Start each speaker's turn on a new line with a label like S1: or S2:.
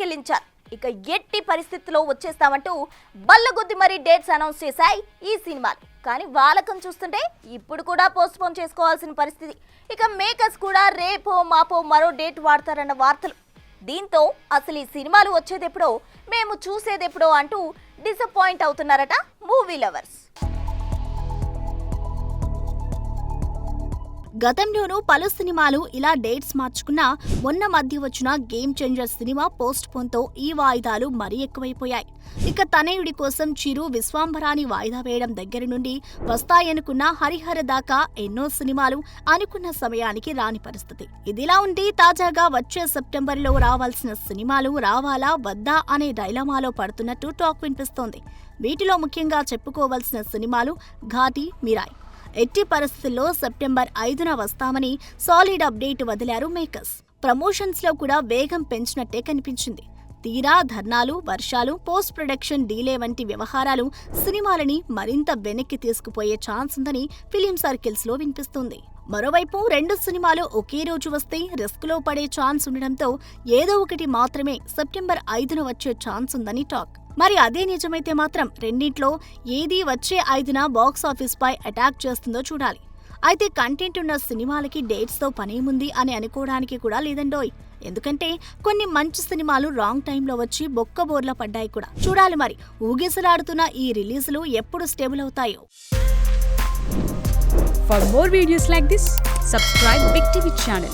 S1: దూసుకెళ్లించారు. ఇక ఎట్టి పరిస్థితుల్లో వచ్చేస్తామంటూ బల్లగుద్ది మరీ డేట్స్ అనౌన్స్ చేశాయి ఈ సినిమాలు. కానీ వాలకం చూస్తుంటే ఇప్పుడు కూడా పోస్ట్ పోన్ చేసుకోవాల్సిన పరిస్థితి. ఇక మేకర్స్ కూడా రేపో మాపో మరో డేట్ వాడతారన్న వార్తలు. దీంతో అసలు ఈ సినిమాలు వచ్చేదెప్పుడో మేము చూసేదెప్పుడో అంటూ డిసప్పాయింట్ అవుతున్నారట మూవీ లవర్స్.
S2: గతంలోనూ పలు సినిమాలు ఇలా డేట్స్ మార్చుకున్నా మొన్న మధ్య వచ్చిన game changer cinema post phone తో ఈ వాయిదాలు మరీ ఎక్కువైపోయాయి. ఇక తనయుడి కోసం చిరు విశ్వాంబరాని వాయిదా వేయడం దగ్గర నుండి వస్తాయనుకున్న హరిహర దాకా ఎన్నో సినిమాలు అనుకున్న సమయానికి రాని పరిస్థితి. ఇదిలా ఉండి తాజాగా వచ్చే సెప్టెంబర్లో రావాల్సిన సినిమాలు రావాలా వద్దా అనే డైలమాలో పడుతున్నట్టు టాక్ వినిపిస్తోంది. వీటిలో ముఖ్యంగా చెప్పుకోవాల్సిన సినిమాలు ఘాటి, మిరాయ్. ఎట్టి పరిస్థితుల్లో సెప్టెంబర్ 5న వస్తామని సాలిడ్ అప్డేట్ వదిలారు మేకర్స్. ప్రమోషన్స్ లో కూడా వేగం పెంచినట్టే కనిపించింది. తీరా ధర్నాలు, వర్షాలు, పోస్ట్ ప్రొడక్షన్ డీలే వంటి వ్యవహారాలు సినిమాలని మరింత వెనక్కి తీసుకుపోయే ఛాన్స్ ఉందని ఫిలిం సర్కిల్స్ లో వినిపిస్తుంది. మరోవైపు రెండు సినిమాలు ఒకే రోజు వస్తే రిస్క్ లో పడే ఛాన్స్ ఉండడంతో ఏదో ఒకటి మాత్రమే సెప్టెంబర్ 5న వచ్చే ఛాన్స్ ఉందని టాక్. మరి అదే నిజమైతే మాత్రం రెండింట్లో ఏది వచ్చే 5న బాక్స్ ఆఫీస్ పై అటాక్ చేస్తుందో చూడాలి. అయితే కంటెంట్ ఉన్న సినిమాలకి డేట్స్ తో పనేముంది అని అనుకోవడానికి కూడా లేదండోయ్. ఎందుకంటే కొన్ని మంచి సినిమాలు రాంగ్ టైంలో వచ్చి బొక్కబోర్లా పడ్డాయి కూడా. చూడాలి మరి ఊగిసలాడుతున్న ఈ రిలీజులు ఎప్పుడు స్టేబుల్ అవుతాయో.
S3: For more videos like this, subscribe Big TV channel.